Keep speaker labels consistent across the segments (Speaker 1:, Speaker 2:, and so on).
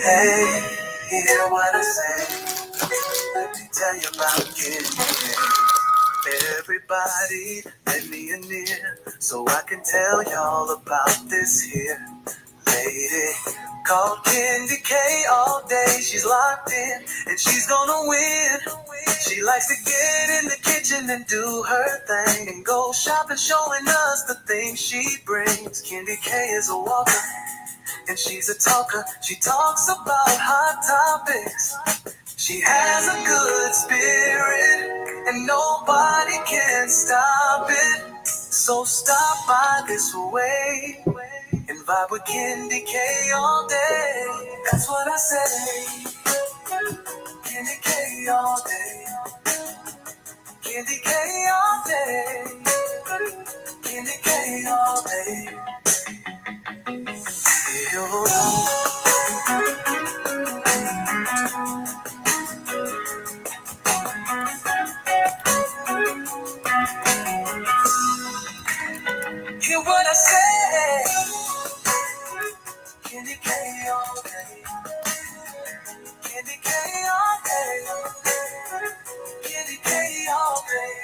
Speaker 1: Hey, hear what I say. Let me tell you about Candy. Everybody, let me in here so I can tell y'all about this here lady called Candy K. All day she's locked in and she's gonna win. She likes to get in the kitchen and do her thing and go shopping, showing us the things she brings. Candy K is a walker and she's a talker. She talks about hot topics. She has a good spirit and nobody can stop it. So stop by this way and vibe with Candy K all day. That's what I say. Candy K all day. Candy K all day. Candy K all day. You hear what I say? Candy K all day. Candy K all day. Candy K all day.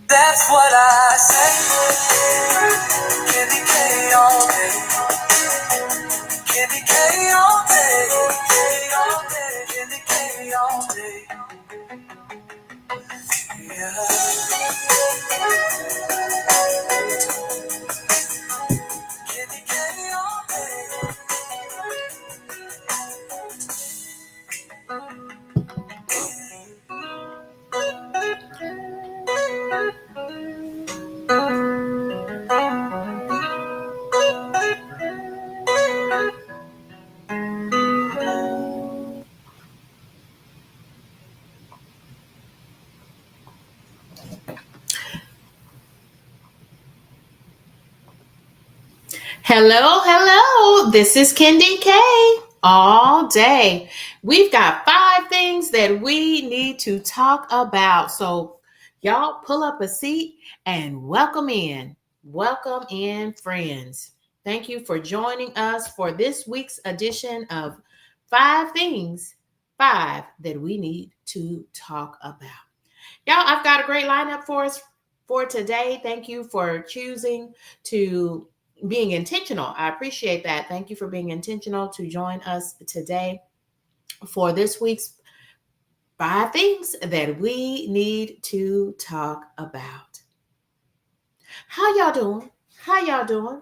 Speaker 1: That's what I say. Candy K all day. Candy K all day. All day. Candy K all day. Yeah. Candy K all day.
Speaker 2: Hello. This is Candy K all day. We've got 5 things that we need to talk about. So y'all pull up a seat and welcome in. Welcome in, friends. Thank you for joining us for this week's edition of 5 things, 5 that we need to talk about. Y'all, I've got a great lineup for us for today. Thank you for choosing to being intentional. I appreciate that. Thank you for being intentional to join us today for this week's 5 things that we need to talk about. How y'all doing? How y'all doing?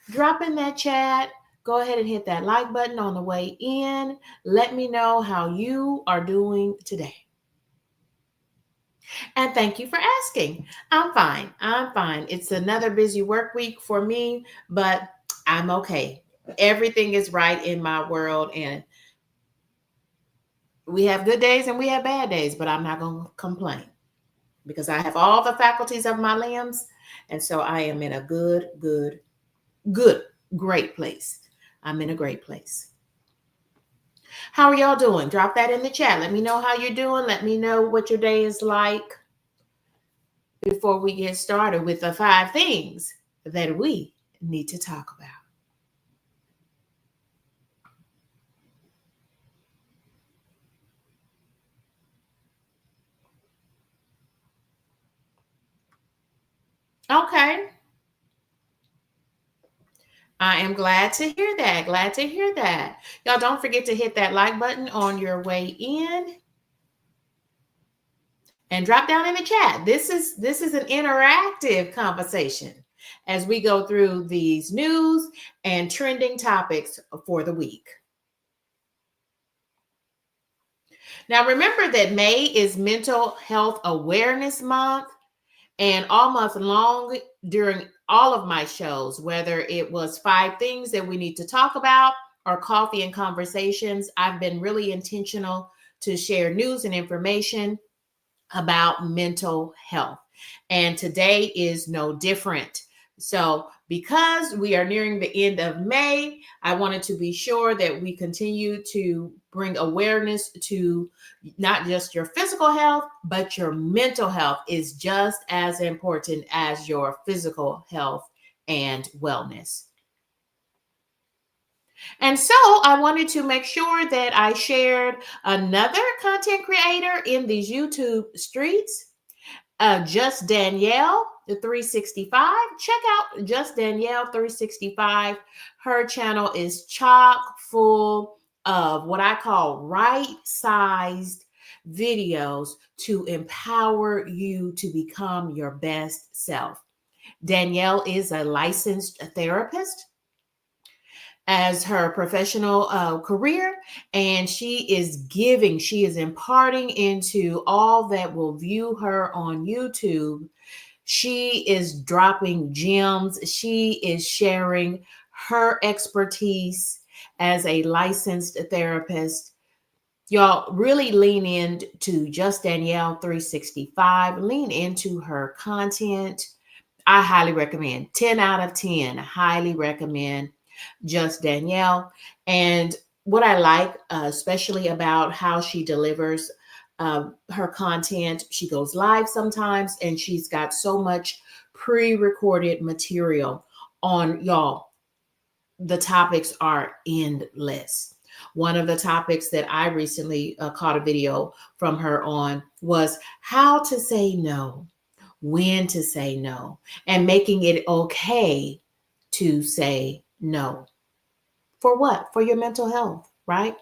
Speaker 2: Drop in that chat. Go ahead and hit that like button on the way in. Let me know how you are doing today. And thank you for asking. I'm fine. It's another busy work week for me, but I'm okay. Everything is right in my world, and we have good days and we have bad days, but I'm not going to complain because I have all the faculties of my limbs. And so I am in a great place. I'm in a great place. How are y'all doing? Drop that in the chat. Let me know how you're doing. Let me know what your day is like before we get started with the 5 things that we need to talk about. Okay. I am glad to hear that. Y'all don't forget to hit that like button on your way in. And drop down in the chat. This is an interactive conversation as we go through these news and trending topics for the week. Now, remember that May is Mental Health Awareness Month, and all month long during all of my shows, whether it was 5 things that we need to talk about or coffee and conversations, I've been really intentional to share news and information about mental health. And today is no different. So, because we are nearing the end of May, I wanted to be sure that we continue to bring awareness to not just your physical health, but your mental health is just as important as your physical health and wellness. And so I wanted to make sure that I shared another content creator in these YouTube streets. Just Danielle, the 365. Check out Just Danielle 365. Her channel is chock full of what I call right-sized videos to empower you to become your best self. Danielle is a licensed therapist as her professional career, and she is imparting into all that will view her on YouTube. She is dropping gems. She is sharing her expertise as a licensed therapist. Y'all really lean into Just Danielle 365, lean into her content. I highly recommend, 10 out of 10, highly recommend Just Danielle. And what I like, especially about how she delivers her content, she goes live sometimes, and she's got so much pre-recorded material on y'all. The topics are endless. One of the topics that I recently caught a video from her on was how to say no, when to say no, and making it okay to say no. For what? For your mental health, right?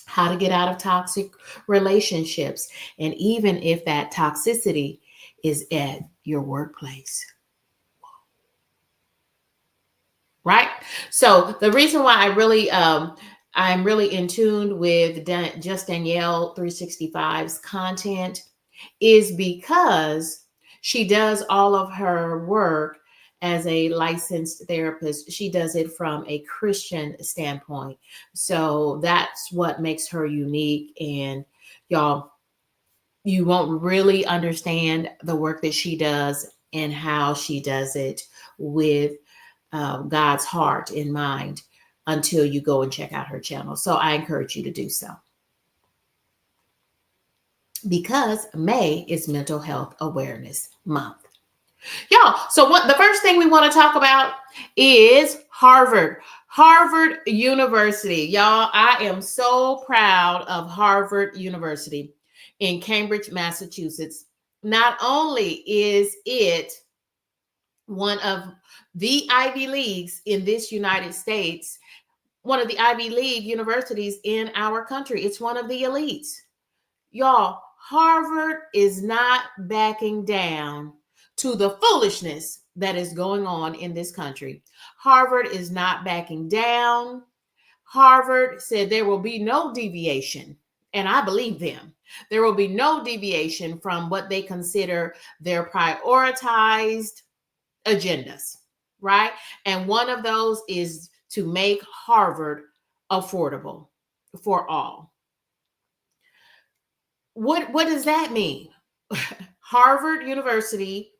Speaker 2: How to get out of toxic relationships. And even if that toxicity is at your workplace, right? So the reason why I'm really in tune with Just Danielle 365's content is because she does all of her work as a licensed therapist. She does it from a Christian standpoint. So that's what makes her unique. And y'all, you won't really understand the work that she does and how she does it with God's heart in mind until you go and check out her channel. So I encourage you to do so. Because May is Mental Health Awareness Month. Y'all, so what the first thing we want to talk about is Harvard University. Y'all, I am so proud of Harvard University in Cambridge, Massachusetts. Not only is it one of the Ivy Leagues in this United States, one of the Ivy League universities in our country, it's one of the elites. Y'all, Harvard is not backing down to the foolishness that is going on in this country. Harvard is not backing down. Harvard said there will be no deviation, and I believe them. There will be no deviation from what they consider their prioritized agendas, right? And one of those is to make Harvard affordable for all. What does that mean? Harvard University,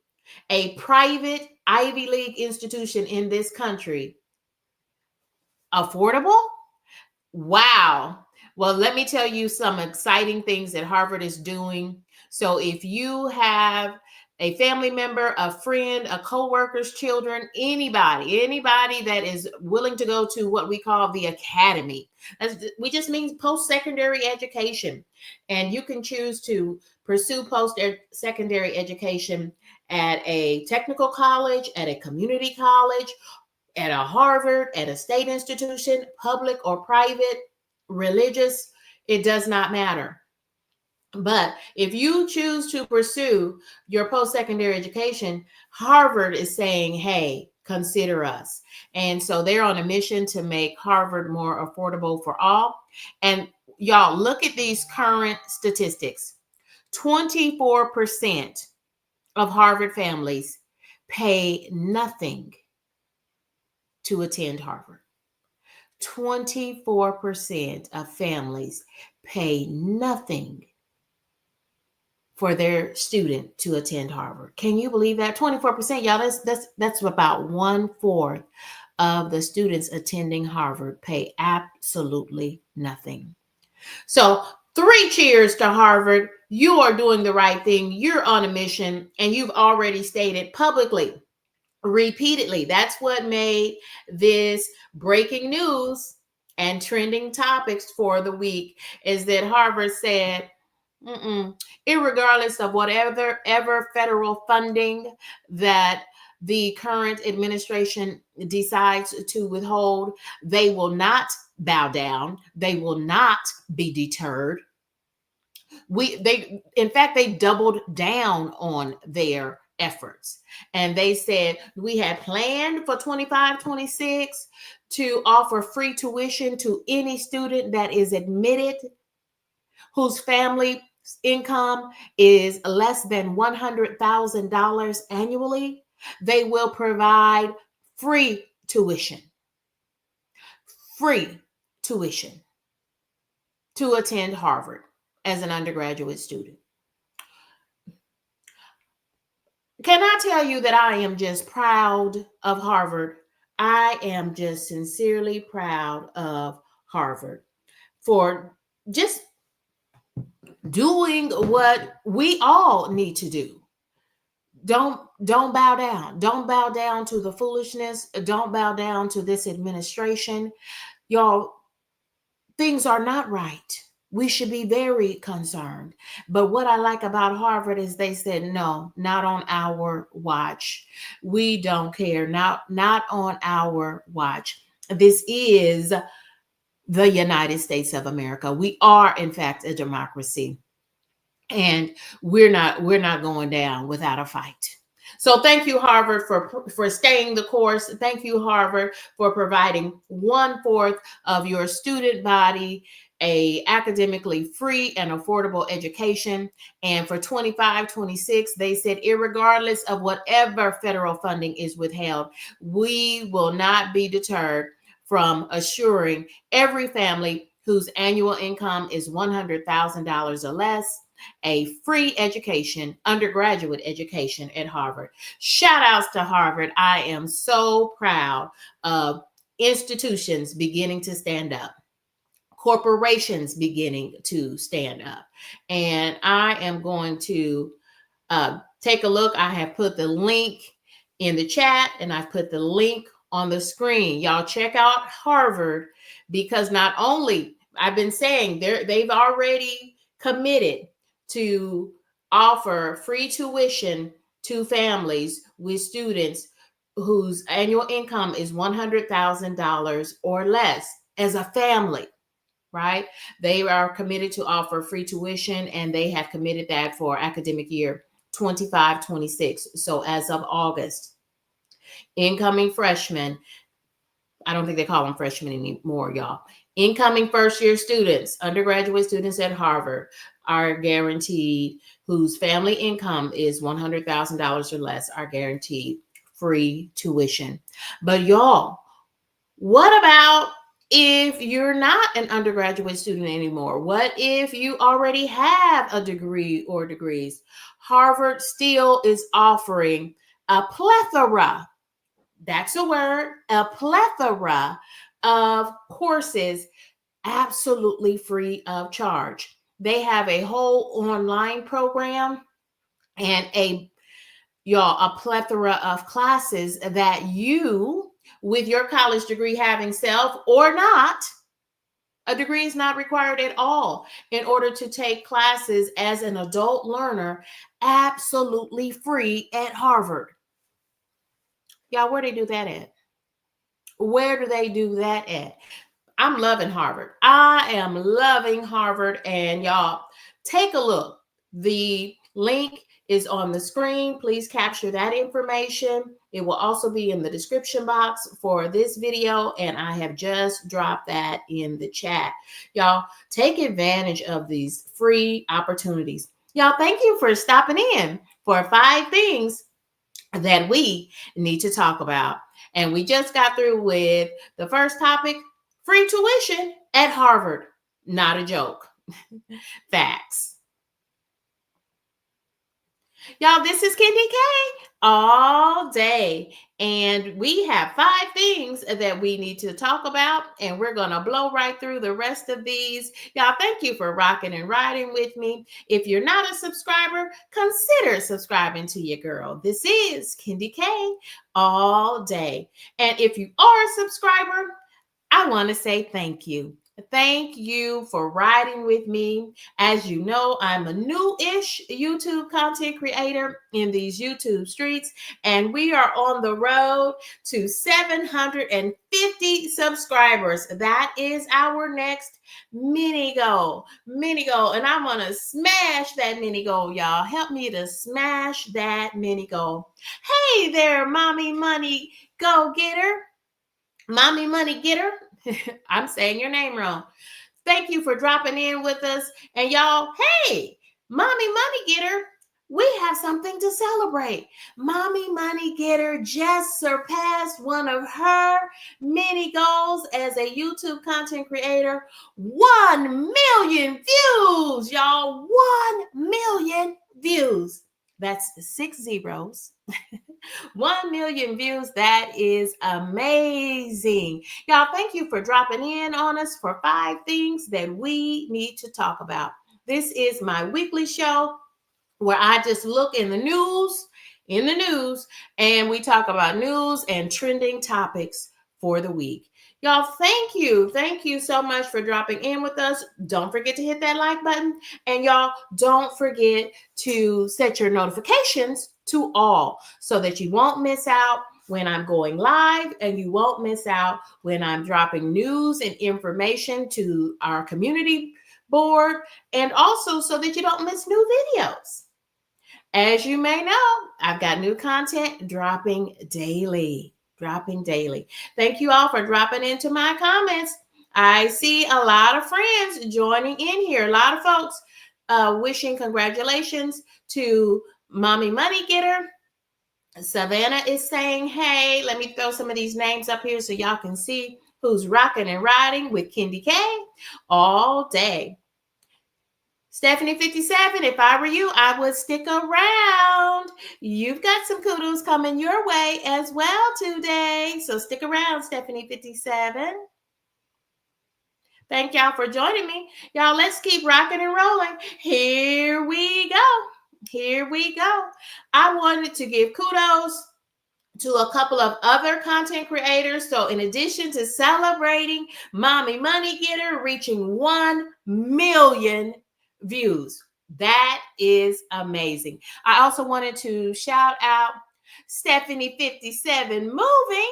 Speaker 2: a private Ivy League institution in this country, affordable? Wow. Well, let me tell you some exciting things that Harvard is doing. So if you have a family member, a friend, a co-worker's children, anybody that is willing to go to what we call the academy. We just mean post-secondary education. And you can choose to pursue post-secondary education at a technical college, at a community college, at a Harvard, at a state institution, public or private, religious, it does not matter. But if you choose to pursue your post-secondary education, Harvard is saying, hey, consider us. And so they're on a mission to make Harvard more affordable for all. And y'all, look at these current statistics. 24% of Harvard families pay nothing to attend Harvard. 24% of families pay nothing for their student to attend Harvard. Can you believe that? 24%, y'all. That's about 1/4 of the students attending Harvard pay absolutely nothing. So, 3 cheers to Harvard. You are doing the right thing. You're on a mission, and you've already stated publicly, repeatedly. That's what made this breaking news and trending topics for the week, is that Harvard said, irregardless of whatever federal funding that the current administration decides to withhold, they will not bow down. They will not be deterred. In fact, they doubled down on their efforts, and they said, we had planned for 25-26 to offer free tuition to any student that is admitted whose family income is less than $100,000 annually. They will provide free tuition to attend Harvard as an undergraduate student. Can I tell you that I am just proud of Harvard? I am just sincerely proud of Harvard for just doing what we all need to do. Don't bow down. Don't bow down to the foolishness. Don't bow down to this administration. Y'all, things are not right. We should be very concerned. But what I like about Harvard is they said, no, not on our watch. We don't care. Not on our watch. This is the United States of America. We are, in fact, a democracy. And we're not going down without a fight. So thank you, Harvard, for staying the course. Thank you, Harvard, for providing 1/4 of your student body a academically free and affordable education. And for 25-26, they said, irregardless of whatever federal funding is withheld, we will not be deterred from assuring every family whose annual income is $100,000 or less a free education, undergraduate education at Harvard. Shout outs to Harvard. I am so proud of institutions beginning to stand up, corporations beginning to stand up. And I am going to take a look. I have put the link in the chat, and I've put the link on the screen. Y'all check out Harvard, because not only, I've been saying, they've already committed to offer free tuition to families with students whose annual income is $100,000 or less as a family, right? They are committed to offer free tuition, and they have committed that for academic year 25-26. So as of August, incoming freshmen, I don't think they call them freshmen anymore, y'all. Incoming first-year students, undergraduate students at Harvard, are guaranteed, whose family income is $100,000 or less, are guaranteed free tuition. But y'all, what about if you're not an undergraduate student anymore? What if you already have a degree or degrees? Harvard still is offering a plethora, that's a word, a plethora of courses absolutely free of charge. They have a whole online program and a plethora of classes that you, with your college degree having self or not, a degree is not required at all in order to take classes as an adult learner absolutely free at Harvard. Y'all, where do they do that at? Where do they do that at? I'm loving Harvard. I am loving Harvard. And y'all, take a look. The link is on the screen. Please capture that information. It will also be in the description box for this video. And I have just dropped that in the chat. Y'all, take advantage of these free opportunities. Y'all, thank you for stopping in for 5 things that we need to talk about. And we just got through with the first topic, free tuition at Harvard. Not a joke. Facts. Y'all, this is Kendi K all day. And we have 5 things that we need to talk about. And we're going to blow right through the rest of these. Y'all, thank you for rocking and riding with me. If you're not a subscriber, consider subscribing to your girl. This is Kendi K all day. And if you are a subscriber, I want to say thank you. Thank you for riding with me. As you know, I'm a new-ish YouTube content creator in these YouTube streets, and we are on the road to 750 subscribers. That is our next mini goal. And I'm going to smash that mini goal, y'all. Help me to smash that mini goal. Hey there, Mommy Money Go-Getter. Mommy Money Getter. I'm saying your name wrong. Thank you for dropping in with us. And y'all, hey, Mommy Money Getter, we have something to celebrate. Mommy Money Getter just surpassed one of her mini goals as a YouTube content creator. 1 million views, y'all. 1 million views. That's 6 zeros. 1 million views. That is amazing. Y'all, thank you for dropping in on us for 5 things that we need to talk about. This is my weekly show where I just look in the news, and we talk about news and trending topics for the week. Y'all, thank you. Thank you so much for dropping in with us. Don't forget to hit that like button. And y'all, don't forget to set your notifications to all so that you won't miss out when I'm going live, and you won't miss out when I'm dropping news and information to our community board, and also so that you don't miss new videos. As you may know, I've got new content dropping daily. Thank you all for dropping into my comments. I see a lot of friends joining in here. A lot of folks wishing congratulations to Mommy Money Getter. Savannah is saying, hey, let me throw some of these names up here so y'all can see who's rocking and riding with Kendi K all day. Stephanie 57, if I were you, I would stick around. You've got some kudos coming your way as well today. So stick around, Stephanie 57. Thank y'all for joining me. Y'all, let's keep rocking and rolling. Here we go. I wanted to give kudos to a couple of other content creators. So in addition to celebrating Mommy Money Getter reaching 1 million views, that is amazing. I also wanted to shout out Stephanie 57 Moving.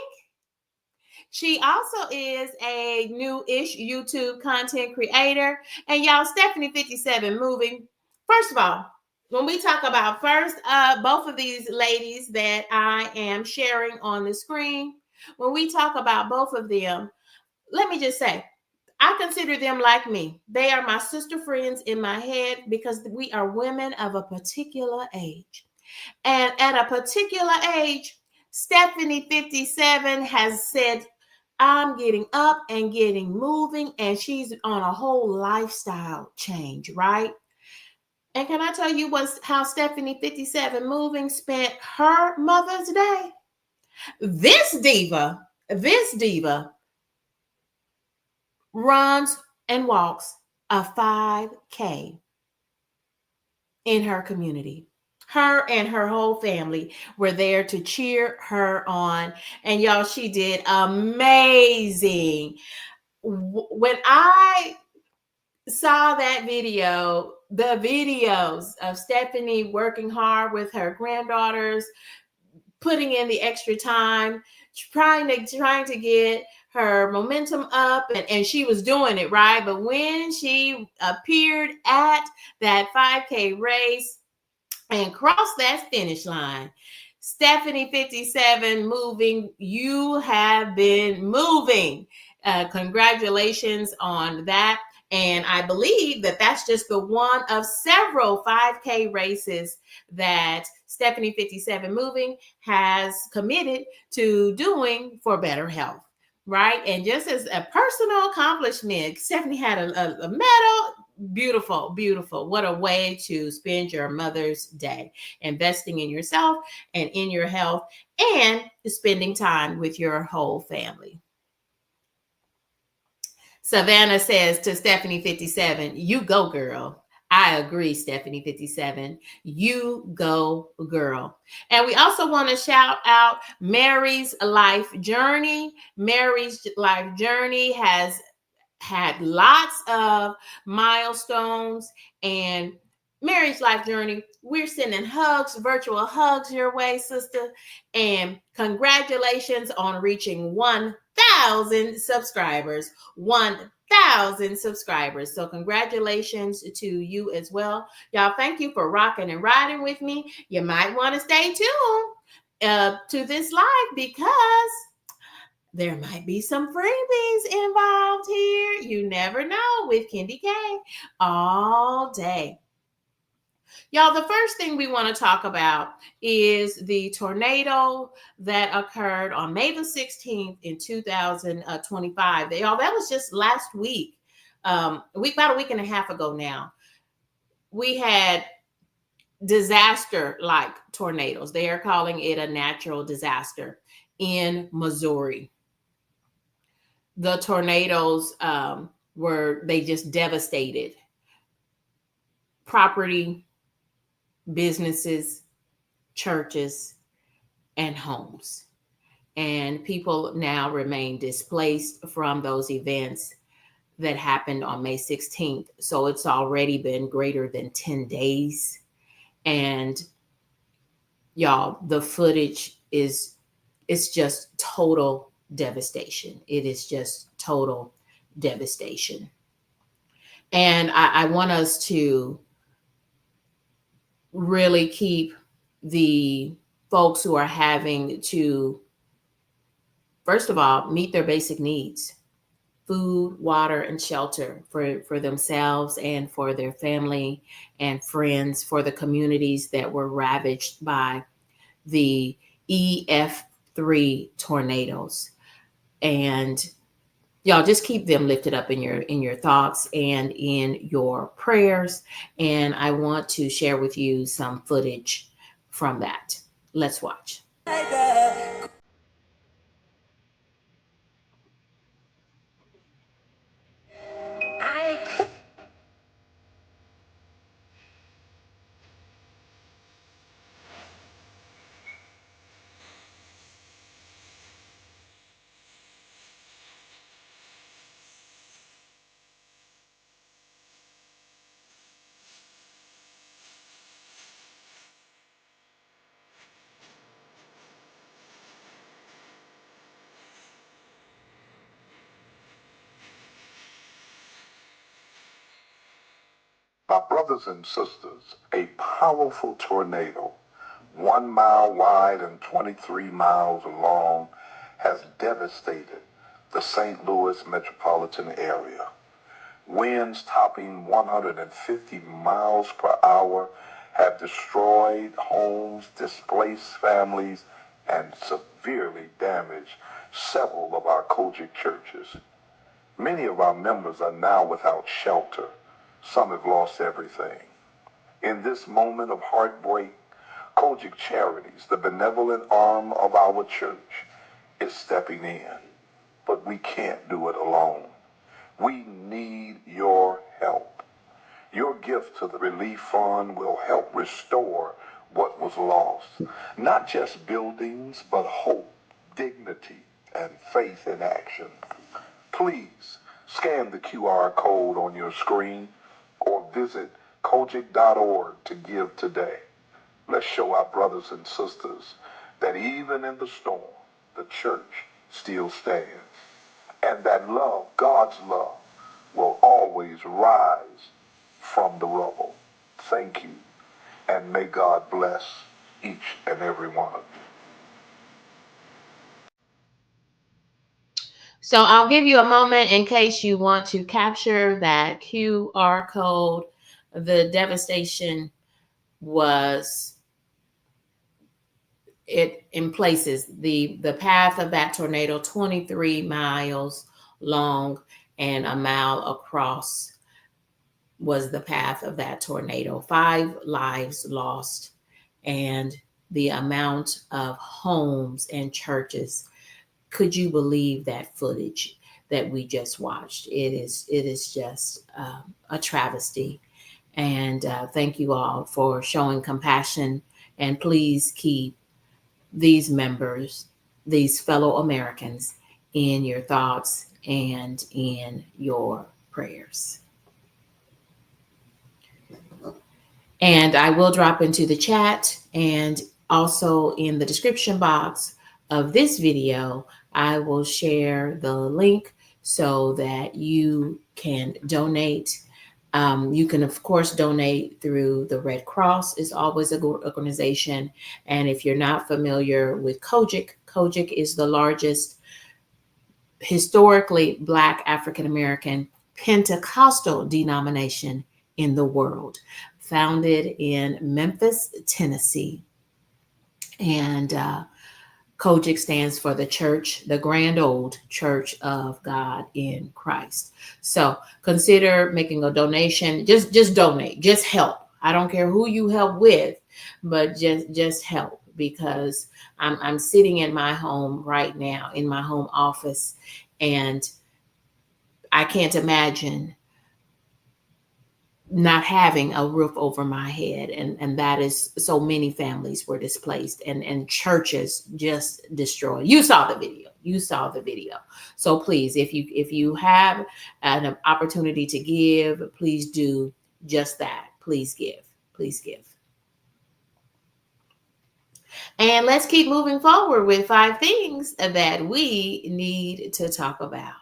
Speaker 2: She also is a new-ish YouTube content creator. And y'all, Stephanie 57 Moving, first of all, when we talk about both of these ladies that I am sharing on the screen, when we talk about both of them, let me just say, I consider them like me. They are my sister friends in my head because we are women of a particular age. And at a particular age, Stephanie 57 has said, I'm getting up and getting moving, and she's on a whole lifestyle change, right? And can I tell you how Stephanie 57 Moving spent her Mother's Day? This diva runs and walks a 5K in her community. Her and her whole family were there to cheer her on. And y'all, she did amazing. When I saw that video, the videos of Stephanie working hard with her granddaughters, putting in the extra time, trying to get her momentum up, and she was doing it, right? But when she appeared at that 5K race and crossed that finish line, Stephanie 57 Moving, you have been moving. Congratulations on that. And I believe that that's just the one of several 5K races that Stephanie 57 Moving has committed to doing for better health. right? And just as a personal accomplishment, Stephanie had a medal. Beautiful, beautiful. What a way to spend your Mother's Day, investing in yourself and in your health and spending time with your whole family. Savannah says to Stephanie 57, you go, girl. I agree, Stephanie 57. You go, girl. And we also want to shout out Mary's Life Journey. Mary's Life Journey has had lots of milestones, and Mary's Life Journey, we're sending hugs, virtual hugs your way, sister. And congratulations on reaching 1,000 subscribers. 1,000 subscribers. So congratulations to you as well. Y'all, thank you for rocking and riding with me. You might want to stay tuned to this live because there might be some freebies involved here. You never know with Kendi K all day. Y'all, the first thing we want to talk about is the tornado that occurred on May the 16th in 2025. Y'all, that was just last week. About a week and a half ago now. We had disaster-like tornadoes. They are calling it a natural disaster in Missouri. The tornadoes they just devastated property, businesses, churches, and homes. And people now remain displaced from those events that happened on May 16th. So it's already been greater than 10 days. And y'all, the footage it's just total devastation. It is just total devastation. And I want us to really keep the folks who are having to, first of all, meet their basic needs: food, water, and shelter for themselves and for their family and friends, for the communities that were ravaged by the EF3 tornadoes. And y'all, just keep them lifted up in your thoughts and in your prayers. And I want to share with you some footage from that. Let's watch.
Speaker 1: My brothers and sisters, a powerful tornado, 1 mile wide and 23 miles long, has devastated the St. Louis metropolitan area. Winds topping 150 miles per hour have destroyed homes, displaced families, and severely damaged several of our Kojic churches. Many of our members are now without shelter. Some have lost everything. In this moment of heartbreak, Kojic Charities, the benevolent arm of our church, is stepping in. But we can't do it alone. We need your help. Your gift to the relief fund will help restore what was lost. Not just buildings, but hope, dignity, and faith in action. Please scan the QR code on your screen or visit kojic.org to give today. Let's show our brothers and sisters that even in the storm, the church still stands. And that love, God's love, will always rise from the rubble. Thank you, and may God bless each and every one of you.
Speaker 2: So I'll give you a moment in case you want to capture that QR code. The devastation was it in places. The path of that tornado, 23 miles long and a mile across, was the path of that tornado. 5 lives lost, and the amount of homes and churches. Could you believe that footage that we just watched? It is just a travesty. And thank you all for showing compassion. And please keep these members, these fellow Americans, in your thoughts and in your prayers. And I will drop into the chat and also in the description box of this video, I will share the link so that you can donate. You can, of course, donate through the Red Cross. Is always a good organization. And if you're not familiar with Kojic, Kojic is the largest historically Black African-American Pentecostal denomination in the world, founded in Memphis, Tennessee. And Kojic stands for the Church, the Grand Old Church of God in Christ. So consider making a donation. Just donate. Just help. I don't care who you help with, but just help, because I'm sitting in my home right now, in my home office, and I can't imagine not having a roof over my head, and that is, so many families were displaced, and churches just destroyed. You saw the video. So please, if you have an opportunity to give, please do just that. Please give. And let's keep moving forward with 5 things that we need to talk about.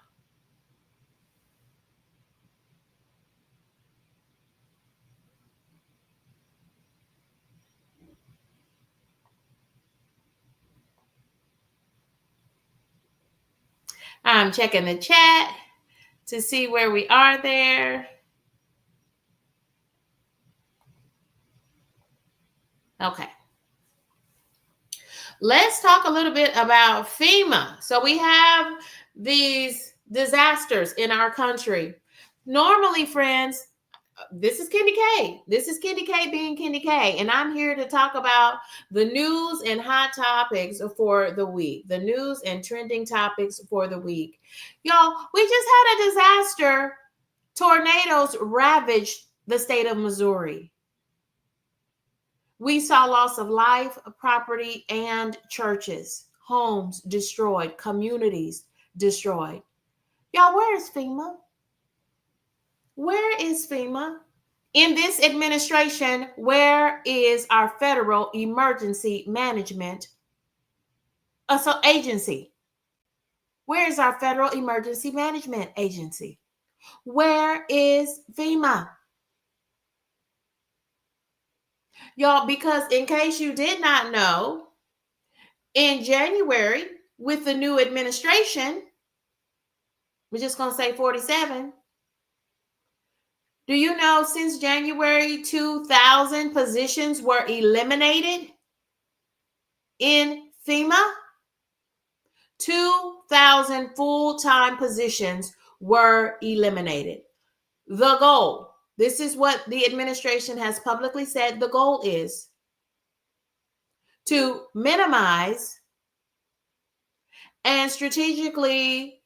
Speaker 2: I'm checking the chat to see where we are there. Okay. Let's talk a little bit about FEMA. So we have these disasters in our country. Normally, friends, this is Kendi K. This is Kendi K being Kendi K. And I'm here to talk about the news and hot topics for the week. The news and trending topics for the week. Y'all, we just had a disaster. Tornadoes ravaged the state of Missouri. We saw loss of life, property, and churches, homes destroyed, communities destroyed. Y'all, where is FEMA? Where is FEMA? In this administration, where is our Federal Emergency Management Agency? Where is our Federal Emergency Management Agency? Where is FEMA? Y'all, because in case you did not know, in January, with the new administration, we're just going to say 47. Do you know since January 2000, positions were eliminated in FEMA? 2,000 full-time positions were eliminated. The goal, this is what the administration has publicly said the goal is, to minimize and strategically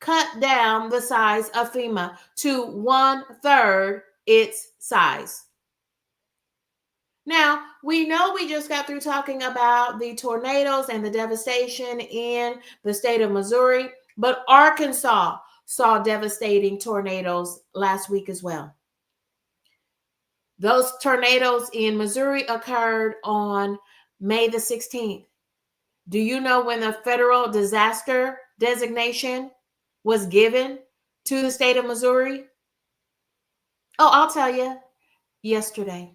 Speaker 2: cut down the size of FEMA to 1/3 its size. Now, we know we just got through talking about the tornadoes and the devastation in the state of Missouri, but Arkansas saw devastating tornadoes last week as well. Those tornadoes in Missouri occurred on May the 16th. Do you know when the federal disaster designation was given to the state of Missouri? Oh, I'll tell you, yesterday.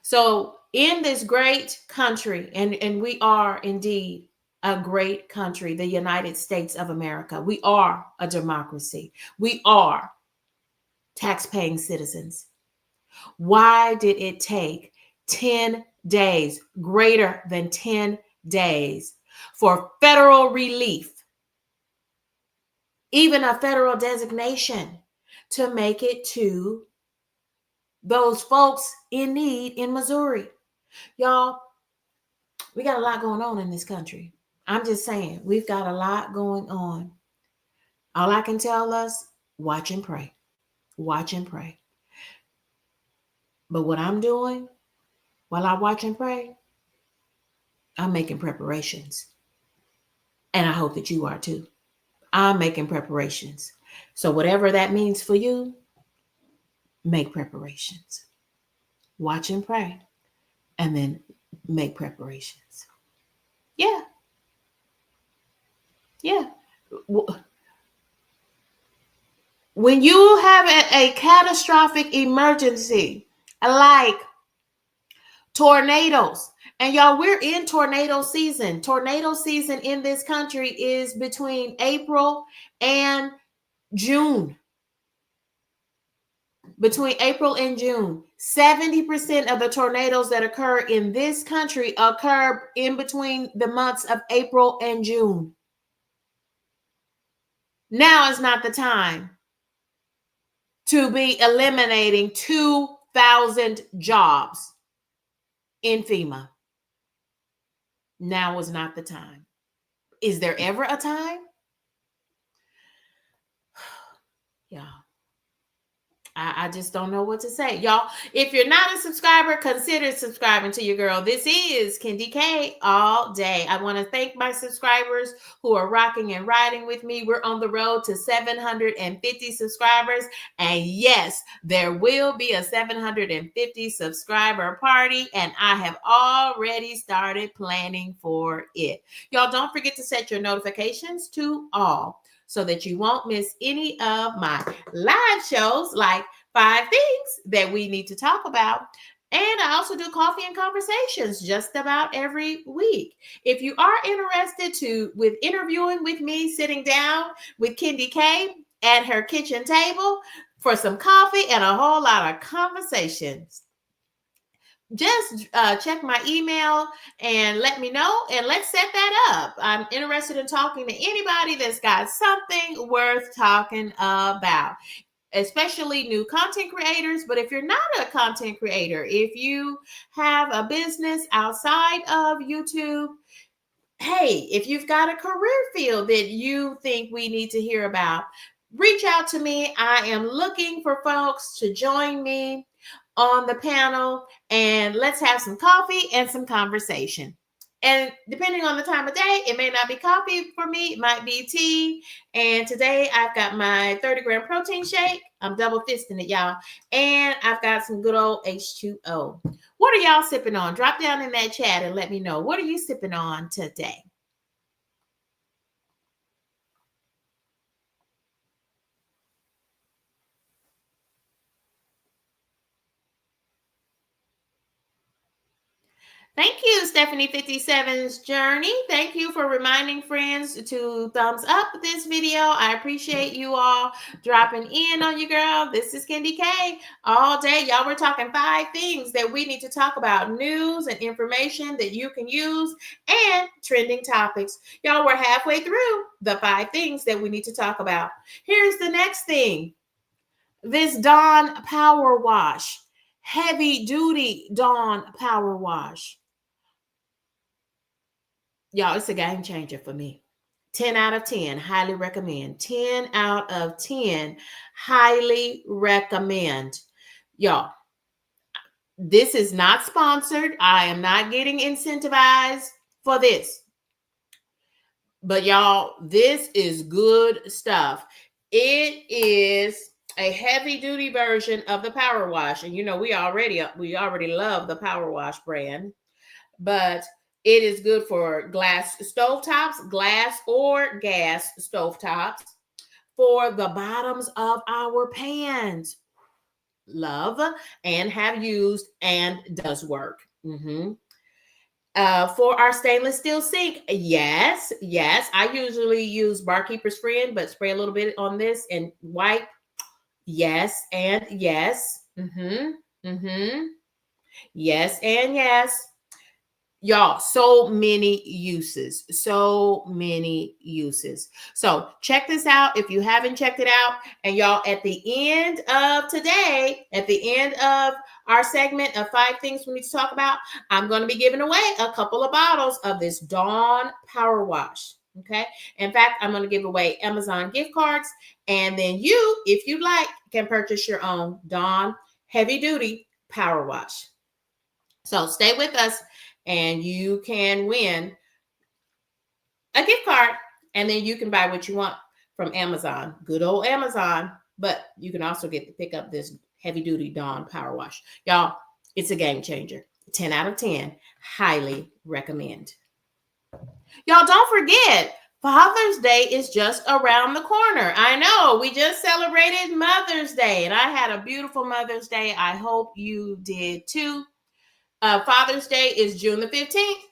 Speaker 2: So in this great country, and we are indeed a great country, the United States of America. We are a democracy. We are tax-paying citizens. Why did it take 10 days, greater than 10 days for federal relief, even a federal designation to make it to those folks in need in Missouri. Y'all, we got a lot going on in this country. I'm just saying, we've got a lot going on. All I can tell us, watch and pray. Watch and pray. But what I'm doing while I watch and pray, I'm making preparations. And I hope that you are too. I'm making preparations. So whatever that means for you, make preparations. Watch and pray. And then make preparations. Yeah. Yeah. When you have a catastrophic emergency, like tornadoes, and y'all, we're in tornado season. Tornado season in this country is between April and June. Between April and June, 70% of the tornadoes that occur in this country occur in between the months of April and June. Now is not the time to be eliminating 2,000 jobs in FEMA. Now is not the time. Is there ever a time? Yeah. I just don't know what to say. Y'all, if you're not a subscriber, consider subscribing to your girl. This is Kendi K all day. I want to thank my subscribers who are rocking and riding with me. We're on the road to 750 subscribers. And yes, there will be a 750 subscriber party. And I have already started planning for it. Y'all, don't forget to set your notifications to all, so that you won't miss any of my live shows, like 5 things that we need to talk about. And I also do coffee and conversations just about every week. If you are interested with interviewing with me, sitting down with Kendi K at her kitchen table for some coffee and a whole lot of conversations, just check my email and let me know, and let's set that up. I'm interested in talking to anybody that's got something worth talking about, especially new content creators. But if you're not a content creator, if you have a business outside of YouTube, hey, if you've got a career field that you think we need to hear about, reach out to me. I am looking for folks to join me on the panel, and let's have some coffee and some conversation. And depending on the time of day, it may not be coffee for me, it might be tea. And today I've got my 30-gram protein shake. I'm double fisting it, y'all. And I've got some good old H2O. What are y'all sipping on? Drop down in that chat and let me know. What are you sipping on today? Thank you, Stephanie57's Journey. Thank you for reminding friends to thumbs up this video. I appreciate you all dropping in on you, girl. This is Kendi K all day. Y'all, we're talking 5 things that we need to talk about, news and information that you can use, and trending topics. Y'all, we're halfway through the 5 things that we need to talk about. Here's the next thing. This Dawn Powerwash, heavy duty Dawn Powerwash. Y'all, it's a game changer for me. 10 out of 10, highly recommend. 10 out of 10, highly recommend. Y'all, this is not sponsored. I am not getting incentivized for this. But y'all, this is good stuff. It is a heavy duty version of the Powerwash. And you know, we already love the Powerwash brand. But it is good for glass stovetops, glass or gas stovetops, for the bottoms of our pans. Love and have used and does work. For our stainless steel sink, yes. I usually use Barkeeper's Friend, but spray a little bit on this and wipe. Yes and yes. Yes and yes. Y'all, so many uses, so many uses. So check this out if you haven't checked it out. And y'all, at the end of today, at the end of our segment of 5 things we need to talk about, I'm going to be giving away a couple of bottles of this Dawn Powerwash. Okay. In fact, I'm going to give away Amazon gift cards. And then you, if you like, can purchase your own Dawn Heavy Duty Powerwash. So stay with us and you can win a gift card, and then you can buy what you want from Amazon, good old Amazon. But you can also get to pick up this heavy duty Dawn Power Wash. Y'all, it's a game changer. 10 out of 10. Highly recommend. Y'all, don't forget, Father's Day is just around the corner. I know we just celebrated Mother's Day, and I had a beautiful Mother's Day. I hope you did too. Father's Day is June the 15th,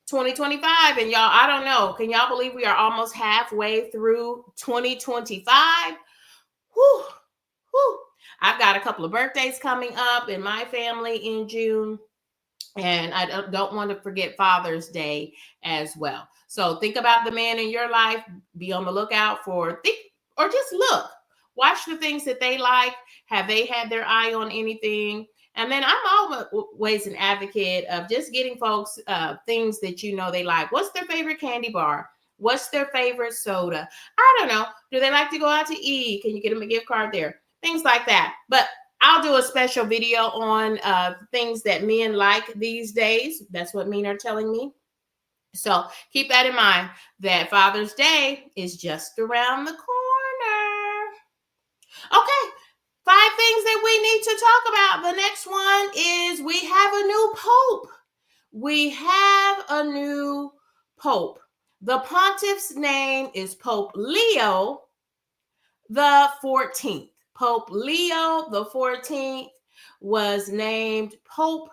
Speaker 2: 2025. And y'all, I don't know. Can y'all believe we are almost halfway through 2025? Whew, whew. I've got a couple of birthdays coming up in my family in June. And I don't want to forget Father's Day as well. So think about the man in your life. Be on the lookout for, or just look. Watch the things that they like. Have they had their eye on anything? And then I'm always an advocate of just getting folks things that you know they like. What's their favorite candy bar? What's their favorite soda? I don't know. Do they like to go out to eat? Can you get them a gift card there? Things like that. But I'll do a special video on things that men like these days. That's what men are telling me. So keep that in mind, that Father's Day is just around the corner. Okay, 5 things that we need to talk about. The next one is we have a new pope. We have a new pope. The pontiff's name is Pope Leo the 14th. Pope Leo the 14th was named Pope.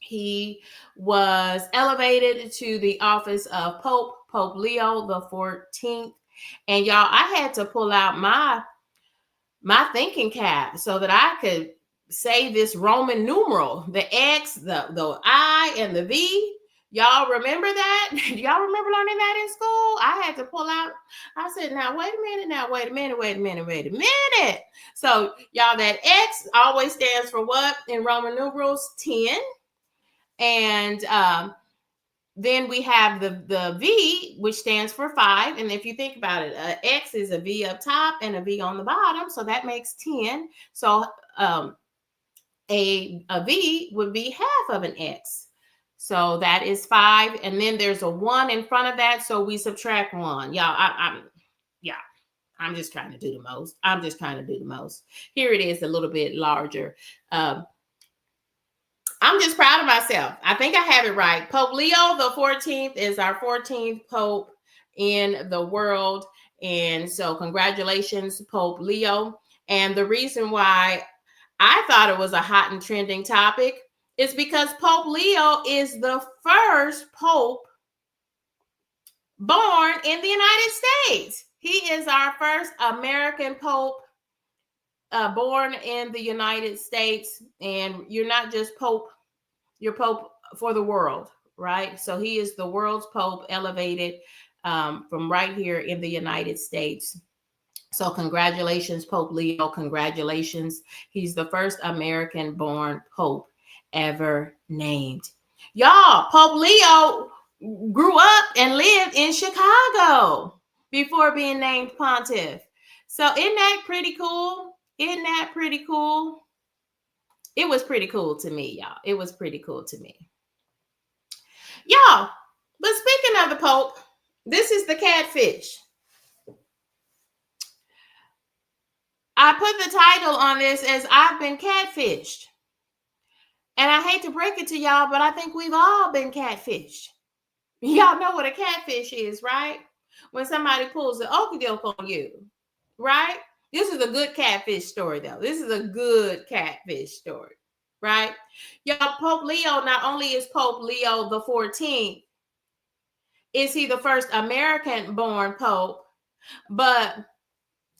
Speaker 2: He was elevated to the office of Pope, Pope Leo the 14th. And y'all, I had to pull out my thinking cap so that I could say this Roman numeral, the X, the I, and the V. Y'all remember that? Y'all remember learning that in school? I had to pull out. I said, now, wait a minute. So, y'all, that X always stands for what in Roman numerals? 10. And then we have the V, which stands for 5. And if you think about it, X is a V up top and a V on the bottom. So that makes 10. So a V would be half of an X. So that is 5. And then there's a 1 in front of that. So we subtract 1. Y'all, I'm just trying to do the most. Here it is a little bit larger. I'm just proud of myself. I think I have it right. Pope Leo the 14th is our 14th Pope in the world. And so congratulations, Pope Leo. And the reason why I thought it was a hot and trending topic is because Pope Leo is the first Pope born in the United States. He is our first American Pope born in the United States. And you're not just Pope, you're Pope for the world, right? So he is the world's Pope, elevated from right here in the United States. So congratulations, Pope Leo. Congratulations. He's the first American-born Pope ever named. Y'all, Pope Leo grew up and lived in Chicago before being named Pontiff. So isn't that pretty cool? Isn't that pretty cool? It was pretty cool to me, y'all. It was pretty cool to me. Y'all, but speaking of the Pope, this is the catfish. I put the title on this as I've been catfished. And I hate to break it to y'all, but I think we've all been catfished. Y'all know what a catfish is, right? When somebody pulls the okie doke on you, right? This is a good catfish story, though. This is a good catfish story, right? Y'all, Pope Leo, not only is Pope Leo the 14th, is he the first American-born Pope, but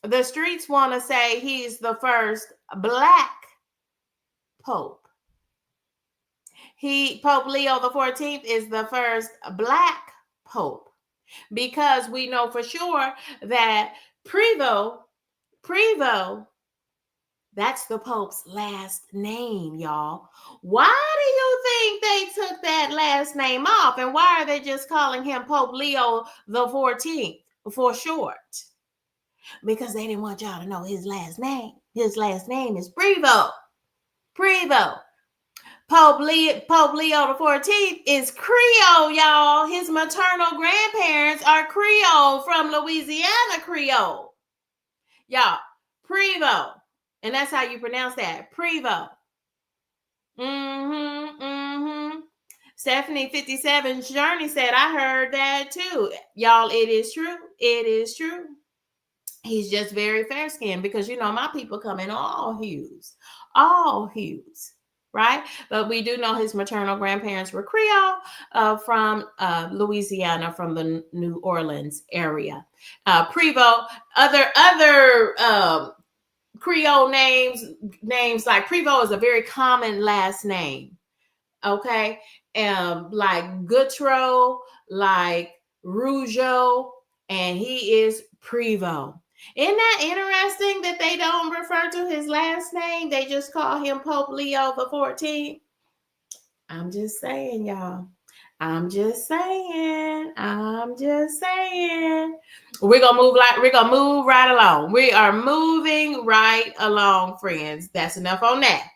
Speaker 2: the streets want to say he's the first Black Pope. Pope Leo the 14th is the first black pope, because we know for sure that Prevo, that's the Pope's last name, y'all. Why do you think they took that last name off? And why are they just calling him Pope Leo the 14th for short? Because they didn't want y'all to know his last name. His last name is Prevo. Pope Leo the 14th is Creole, y'all. His maternal grandparents are Creole, from Louisiana Creole. Y'all, Prevo. And that's how you pronounce that. Prevo. Stephanie 57's Journey said, I heard that too. Y'all, it is true. It is true. He's just very fair skinned, because, my people come in all hues, right? But we do know his maternal grandparents were Creole, from Louisiana, from the New Orleans area. Prevo, other Creole names like Prevo is a very common last name. Okay, like Goutreau, like Rougeau, and he is Prevo. Isn't that interesting that they don't refer to his last name? They just call him Pope Leo the 14th. I'm just saying, y'all. I'm just saying. We're gonna move right along. We are moving right along, friends. That's enough on that.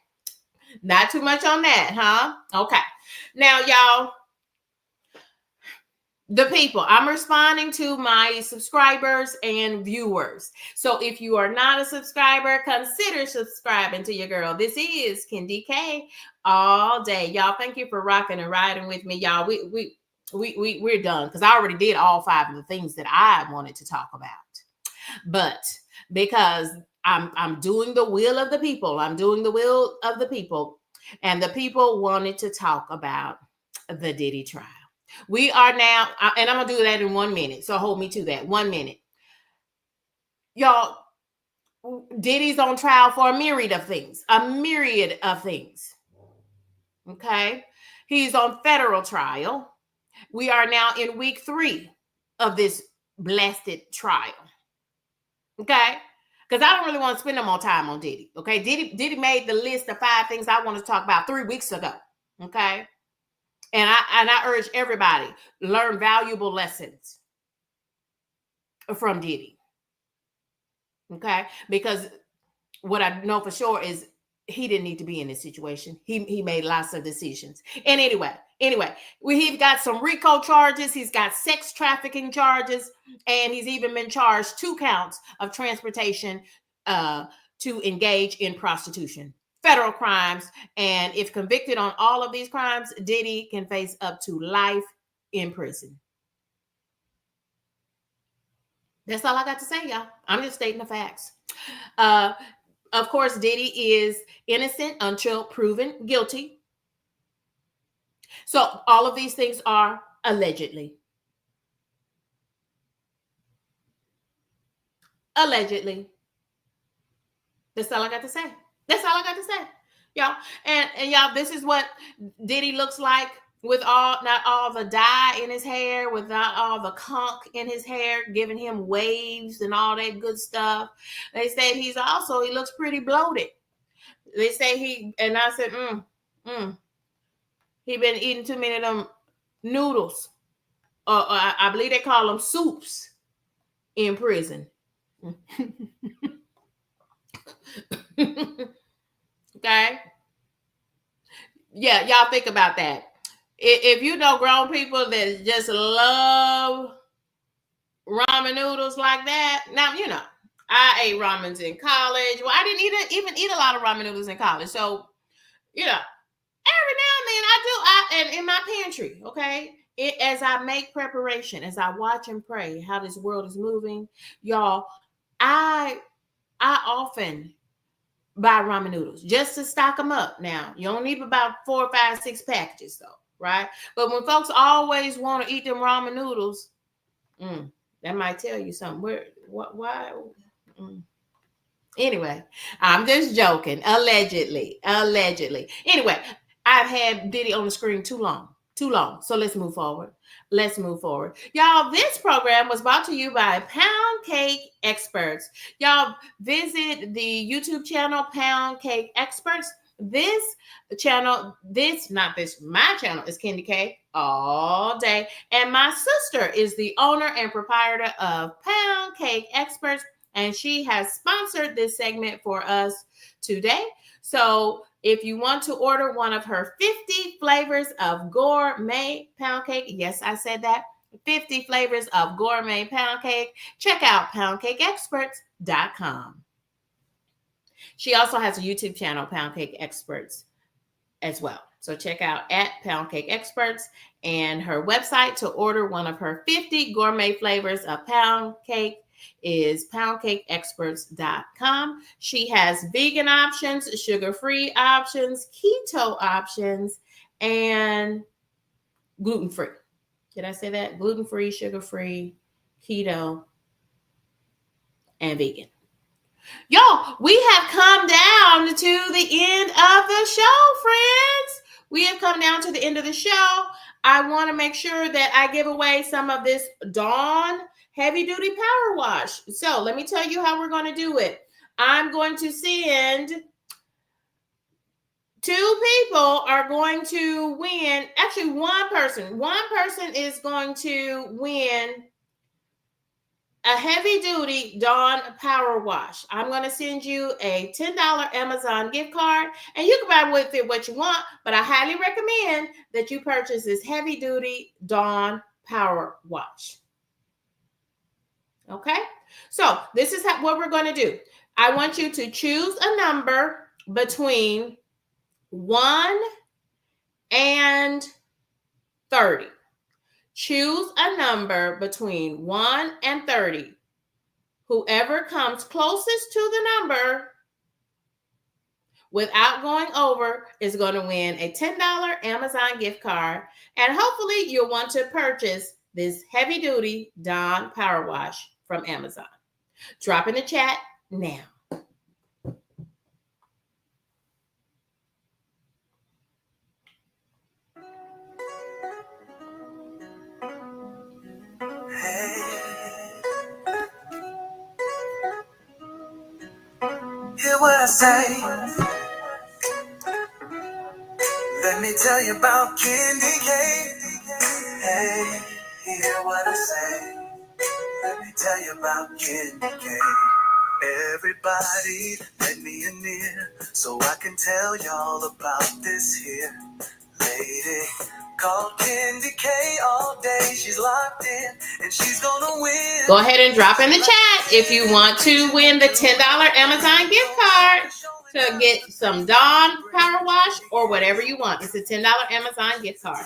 Speaker 2: Not too much on that, huh? Okay. Now, y'all, the people, I'm responding to my subscribers and viewers. So if you are not a subscriber, consider subscribing to your girl. This is Kendi K all day. Y'all, thank you for rocking and riding with me. Y'all, we're done, because I already did all 5 of the things that I wanted to talk about. But because I'm doing the will of the people, and the people wanted to talk about the Diddy trial. We are now, and I'm going to do that in 1 minute. So hold me to that. 1 minute. Y'all, Diddy's on trial for a myriad of things. Okay. He's on federal trial. We are now in week 3 of this blasted trial. Okay. Because I don't really want to spend no more time on Diddy. Okay. Diddy made the list of 5 things I want to talk about 3 weeks ago. Okay. And I urge everybody, learn valuable lessons from Diddy. Okay? Because what I know for sure is he didn't need to be in this situation. He made lots of decisions. And anyway, he's got some RICO charges. He's got sex trafficking charges. And he's even been charged 2 counts of transportation to engage in prostitution. Federal crimes. And if convicted on all of these crimes, Diddy can face up to life in prison. That's all I got to say, y'all. I'm just stating the facts. Of course, Diddy is innocent until proven guilty. So all of these things are allegedly. Allegedly. That's all I got to say. Y'all. And y'all, this is what Diddy looks like, with not all the dye in his hair, with not all the conch in his hair, giving him waves and all that good stuff. They say he looks pretty bloated. They say and I said, he been eating too many of them noodles. I believe they call them soups in prison. Okay. Yeah, y'all think about that. If you know grown people that just love ramen noodles like that, now I ate ramens in college. Well, I didn't even eat a lot of ramen noodles in college. So, every now and then I do. And in my pantry, okay, as I make preparation, as I watch and pray how this world is moving, y'all, I often buy ramen noodles just to stock them up. Now, you don't need about 4, 5, 6 packages though, right? But when folks always want to eat them ramen noodles, that might tell you something. Why? Anyway, I'm just joking. Allegedly. Anyway, I've had Diddy on the screen too long. So let's move forward. Y'all, this program was brought to you by Pound Cake Experts. Y'all visit the YouTube channel Pound Cake Experts. My channel is Candy K all day. And my sister is the owner and proprietor of Pound Cake Experts. And she has sponsored this segment for us today. So if you want to order one of her 50 flavors of gourmet pound cake, yes, I said that, 50 flavors of gourmet pound cake, check out poundcakeexperts.com. She also has a YouTube channel, Pound Cake Experts, as well. So check out at Pound Cake Experts and her website to order one of her 50 gourmet flavors of pound cake is poundcakeexperts.com. She has vegan options, sugar-free options, keto options, and gluten-free. Did I say that? Gluten-free, sugar-free, keto, and vegan. Y'all, we have come down to the end of the show, friends. We have come down to the end of the show. I want to make sure that I give away some of this Dawn Heavy Duty Power Wash. So let me tell you how we're going to do it. I'm going to send 2 people are going to win. Actually, one person is going to win a heavy duty Dawn Power Wash. I'm going to send you a $10 Amazon gift card, and you can buy with it what you want, but I highly recommend that you purchase this heavy duty Dawn Power Wash. Okay? So this is what we're going to do. I want you to choose a number between 1 and 30. Choose a number between 1 and 30. Whoever comes closest to the number without going over is going to win a $10 Amazon gift card. And hopefully you'll want to purchase this heavy duty Dawn Power Wash from Amazon. Drop in the chat now.
Speaker 1: Hear what I say. Let me tell you about Candy Cane. Hey, hear what I say. Let me tell you about Candy Cane. Everybody, let me in here so I can tell y'all about this here lady called Candy K all day. She's locked in and she's gonna win.
Speaker 2: Go ahead and drop in the chat if you want to win the $10 Amazon gift card to get some Dawn Power Wash or whatever you want. It's a $10 Amazon gift card.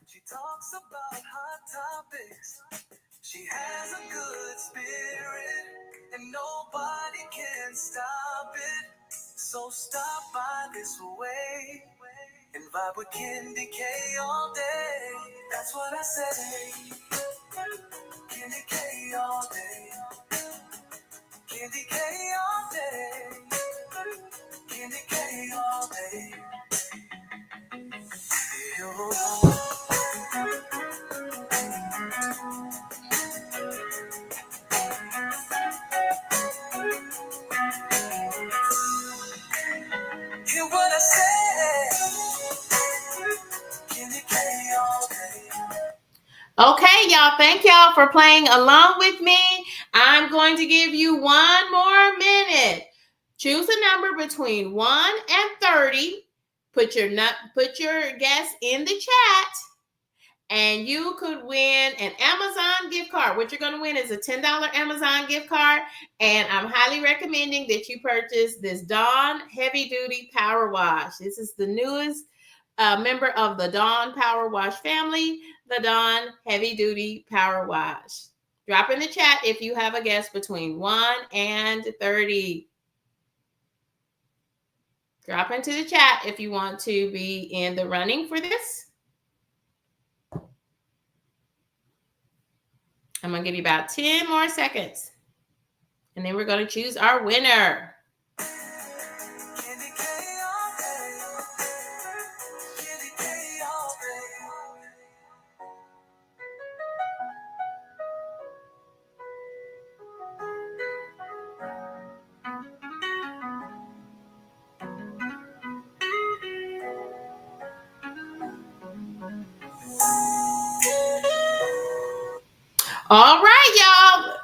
Speaker 1: She talks about hot topics. She has a good spirit and nobody can stop it. So stop by this way and vibe with Candy K all day. That's what I say. Candy K all day. Candy K all day. Candy K all day. Hear what I say.
Speaker 2: Okay, y'all. Thank y'all for playing along with me. I'm going to give you 1 more minute. Choose a number between 1 and 30. Put your guess in the chat. And you could win an Amazon gift card. What you're going to win is a $10 Amazon gift card. And I'm highly recommending that you purchase this Dawn Heavy Duty Power Wash. This is the newest member of the Dawn Power Wash family, the Dawn Heavy Duty Power Wash. Drop in the chat if you have a guess between 1 and 30. Drop into the chat if you want to be in the running for this. I'm going to give you about 10 more seconds. And then we're going to choose our winner. All right, y'all.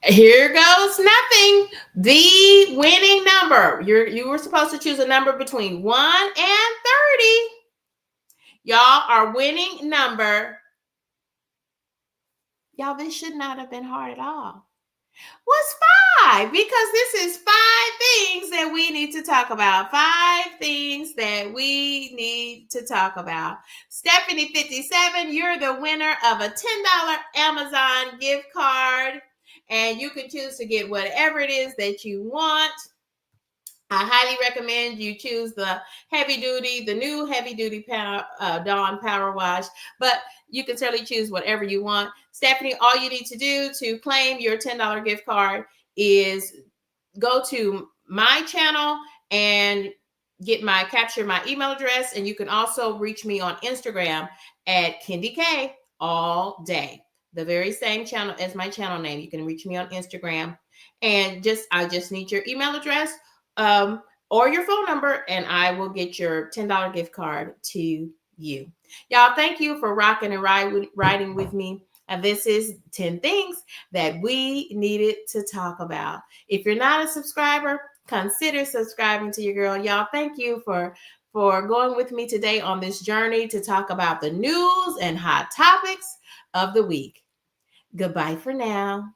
Speaker 2: Here goes nothing. The winning number. You were supposed to choose a number between 1 and 30. Y'all, our winning number. Y'all, this should not have been hard at all. Was 5, because this is 5 things that we need to talk about. 5 things that we need to talk about. Stephanie 57, you're the winner of a $10 Amazon gift card, and you can choose to get whatever it is that you want. I highly recommend you choose the new heavy duty Dawn Powerwash, but you can certainly choose whatever you want. Stephanie, all you need to do to claim your $10 gift card is go to my channel and capture my email address, and you can also reach me on Instagram at Kendi K all day. The very same channel as my channel name. You can reach me on Instagram, and I just need your email address or your phone number, and I will get your $10 gift card to you. Y'all, thank you for rocking and riding with me. And this is 10 things that we needed to talk about. If you're not a subscriber, consider subscribing to your girl. Y'all, thank you for going with me today on this journey to talk about the news and hot topics of the week. Goodbye for now.